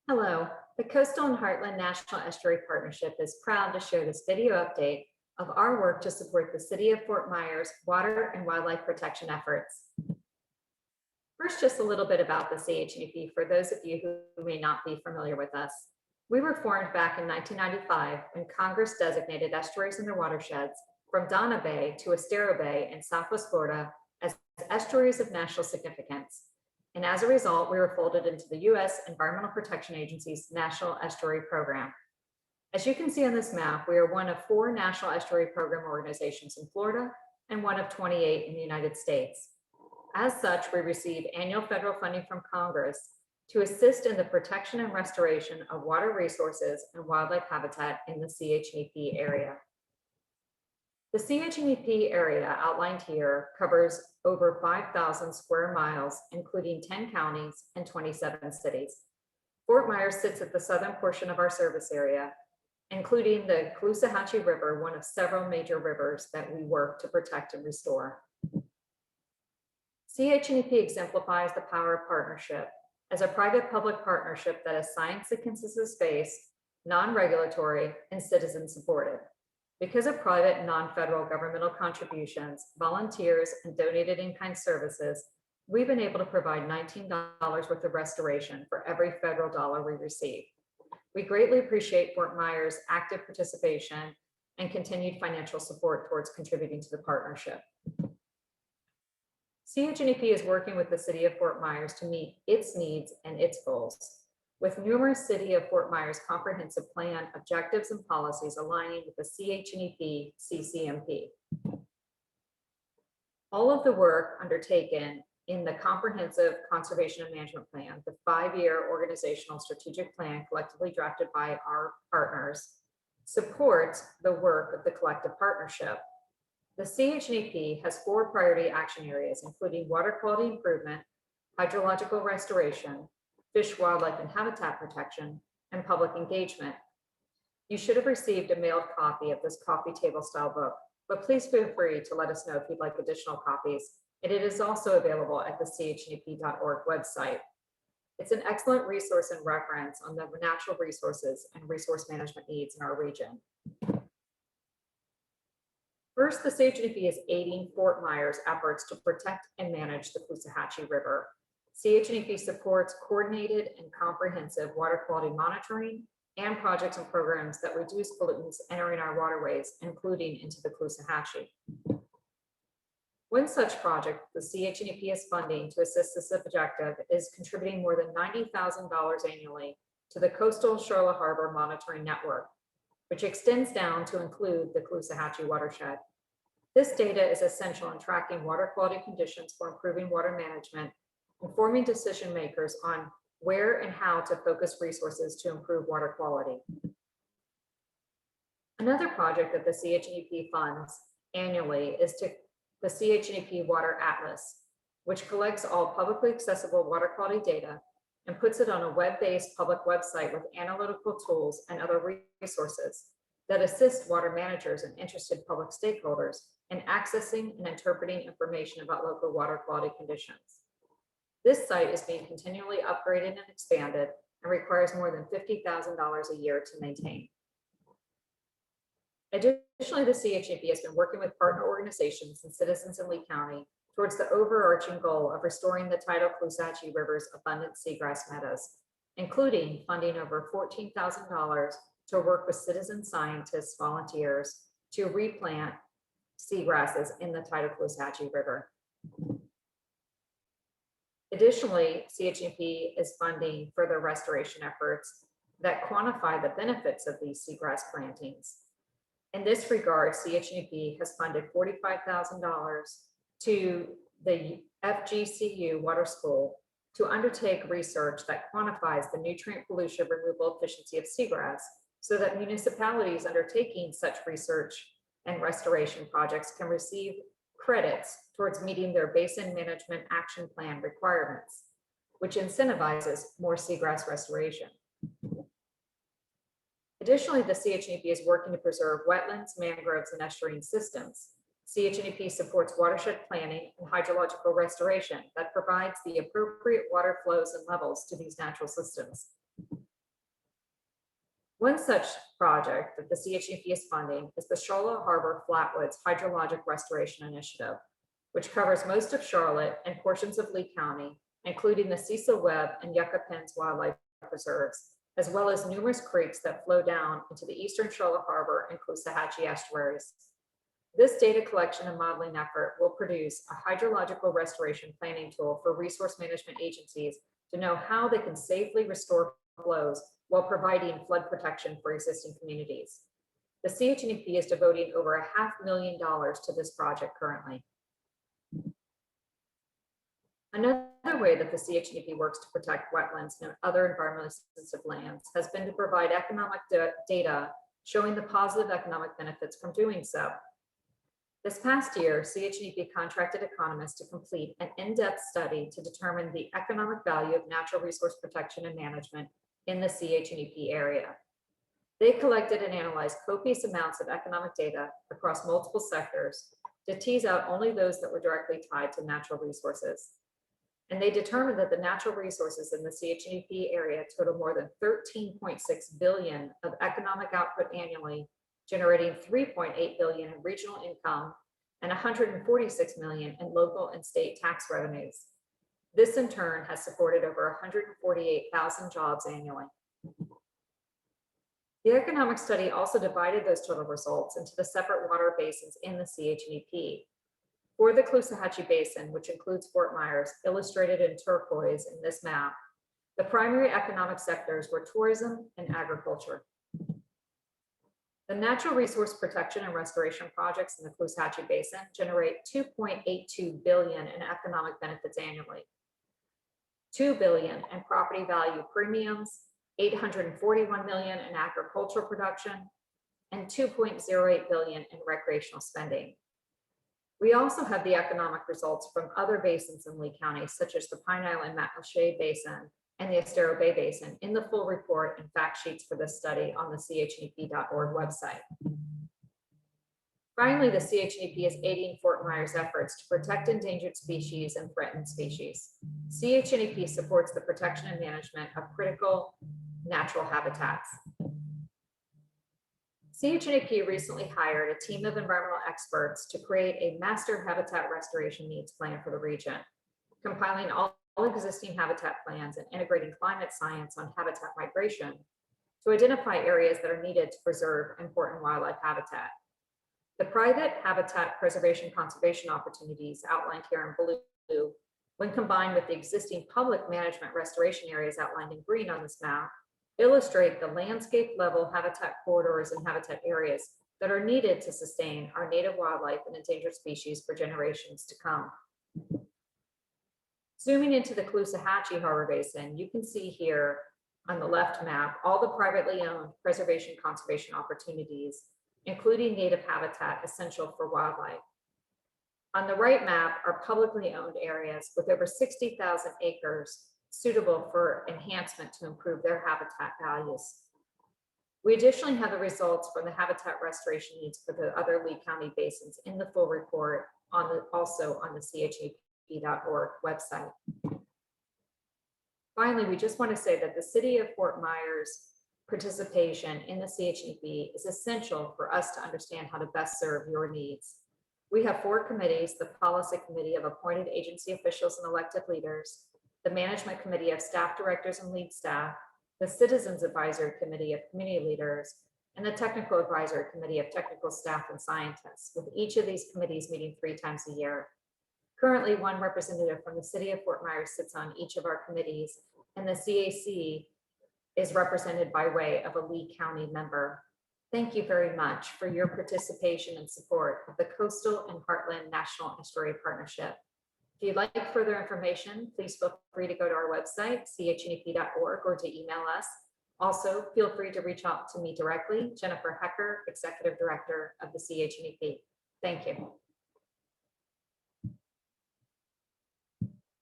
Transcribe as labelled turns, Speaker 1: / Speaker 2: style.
Speaker 1: Hello, the Coastal and Heartland National Estuary Partnership is proud to share this video update of our work to support the City of Fort Myers water and wildlife protection efforts. First, just a little bit about the CHNEP for those of you who may not be familiar with us. We were formed back in 1995 when Congress designated estuaries and their watersheds from Donna Bay to Estero Bay in Southwest Florida as estuaries of national significance. And as a result, we were folded into the U.S. Environmental Protection Agency's National Estuary Program. As you can see on this map, we are one of 4 National Estuary Program organizations in Florida and one of 28 in the United States. As such, we receive annual federal funding from Congress to assist in the protection and restoration of water resources and wildlife habitat in the CHNEP area. The CHNEP area outlined here covers over 5,000 square miles, including 10 counties and 27 cities. Fort Myers sits at the southern portion of our service area, including the Caloosahatchee River, one of several major rivers that we work to protect and restore. CHNEP exemplifies the power of partnership as a private-public partnership that is science-consistent-based, non-regulatory, and citizen-supported. Because of private and non-federal governmental contributions, volunteers, and donated in-kind services, we've been able to provide $19 worth of restoration for every federal dollar we receive. We greatly appreciate Fort Myers' active participation and continued financial support towards contributing to the partnership. CHNEP is working with the City of Fort Myers to meet its needs and its goals, with numerous City of Fort Myers comprehensive plan objectives and policies aligning with the CHNEP CCMP. All of the work undertaken in the Comprehensive Conservation and Management Plan, the 5-year organizational strategic plan collectively drafted by our partners, supports the work of the collective partnership. The CHNEP has 4 priority action areas, including water quality improvement, hydrological restoration, fish, wildlife, and habitat protection, and public engagement. You should have received a mailed copy of this coffee table style book, but please feel free to let us know if you'd like additional copies. And it is also available at the CHNEP.org website. It's an excellent resource and reference on the natural resources and resource management needs in our region. First, the CHNEP is aiding Fort Myers' efforts to protect and manage the Caloosahatchee River. CHNEP supports coordinated and comprehensive water quality monitoring and projects and programs that reduce pollutants entering our waterways, including into the Caloosahatchee. One such project the CHNEP is funding to assist this objective is contributing more than $90,000 annually to the Coastal Charlotte Harbor Monitoring Network, which extends down to include the Caloosahatchee watershed. This data is essential in tracking water quality conditions for improving water management, informing decision makers on where and how to focus resources to improve water quality. Another project that the CHNEP funds annually is to the CHNEP Water Atlas, which collects all publicly accessible water quality data and puts it on a web-based public website with analytical tools and other resources that assist water managers and interested public stakeholders in accessing and interpreting information about local water quality conditions. This site is being continually upgraded and expanded and requires more than $50,000 a year to maintain. Additionally, the CHNEP has been working with partner organizations and citizens in Lee County towards the overarching goal of restoring the tidal Caloosahatchee River's abundant seagrass meadows, including funding over $14,000 to work with citizen scientists, volunteers to replant seagrasses in the tidal Caloosahatchee River. Additionally, CHNEP is funding further restoration efforts that quantify the benefits of these seagrass plantings. In this regard, CHNEP has funded $45,000 to the FGCU Water School to undertake research that quantifies the nutrient pollution removal efficiency of seagrass so that municipalities undertaking such research and restoration projects can receive credits towards meeting their Basin Management Action Plan requirements, which incentivizes more seagrass restoration. Additionally, the CHNEP is working to preserve wetlands, mangroves, and estuarine systems. CHNEP supports watershed planning and hydrological restoration that provides the appropriate water flows and levels to these natural systems. One such project that the CHNEP is funding is the Charlotte Harbour Flatwoods Hydrologic Restoration Initiative, which covers most of Charlotte and portions of Lee County, including the Cecil Webb and Yucca Pens Wildlife Preserves, as well as numerous creeks that flow down into the eastern Charlotte Harbour and Caloosahatchee estuaries. This data collection and modeling effort will produce a hydrological restoration planning tool for resource management agencies to know how they can safely restore flows while providing flood protection for existing communities. The CHNEP is devoting over $500,000 to this project currently. Another way that the CHNEP works to protect wetlands and other environmentally sensitive lands has been to provide economic data showing the positive economic benefits from doing so. This past year, CHNEP contracted economists to complete an in-depth study to determine the economic value of natural resource protection and management in the CHNEP area. They collected and analyzed copious amounts of economic data across multiple sectors to tease out only those that were directly tied to natural resources. And they determined that the natural resources in the CHNEP area total more than 13.6 billion of economic output annually, generating 3.8 billion in regional income and 146 million in local and state tax revenues. This in turn has supported over 148,000 jobs annually. The economic study also divided those total results into the separate water basins in the CHNEP. For the Caloosahatchee Basin, which includes Fort Myers, illustrated in turquoise in this map, the primary economic sectors were tourism and agriculture. The natural resource protection and restoration projects in the Caloosahatchee Basin generate 2.82 billion in economic benefits annually, 2 billion in property value premiums, 841 million in agricultural production, and 2.08 billion in recreational spending. We also have the economic results from other basins in Lee County, such as the Pine Island Matlacha Basin and the Estero Bay Basin, in the full report and fact sheets for this study on the CHNEP.org website. Finally, the CHNEP is aiding Fort Myers' efforts to protect endangered species and threatened species. CHNEP supports the protection and management of critical natural habitats. CHNEP recently hired a team of environmental experts to create a master habitat restoration needs plan for the region, compiling all existing habitat plans and integrating climate science on habitat migration to identify areas that are needed to preserve important wildlife habitat. The private habitat preservation conservation opportunities outlined here in blue, when combined with the existing public management restoration areas outlined in green on this map, illustrate the landscape level habitat corridors and habitat areas that are needed to sustain our native wildlife and endangered species for generations to come. Zooming into the Caloosahatchee Harbor Basin, you can see here on the left map all the privately owned preservation conservation opportunities, including native habitat essential for wildlife. On the right map are publicly owned areas with over 60,000 acres suitable for enhancement to improve their habitat values. We additionally have the results from the habitat restoration needs for the other Lee County basins in the full report also on the CHNEP.org website. Finally, we just want to say that the City of Fort Myers participation in the CHNEP is essential for us to understand how to best serve your needs. We have 4 committees: the Policy Committee of appointed agency officials and elected leaders, the Management Committee of staff directors and lead staff, the Citizens Advisory Committee of community leaders, and the Technical Advisory Committee of technical staff and scientists, with each of these committees meeting 3 times a year. Currently, 1 representative from the City of Fort Myers sits on each of our committees, and the CAC is represented by way of a Lee County member. Thank you very much for your participation and support of the Coastal and Heartland National Estuary Partnership. If you'd like further information, please feel free to go to our website, CHNEP.org, or to email us. Also, feel free to reach out to me directly, Jennifer Hecker, Executive Director of the CHNEP. Thank you.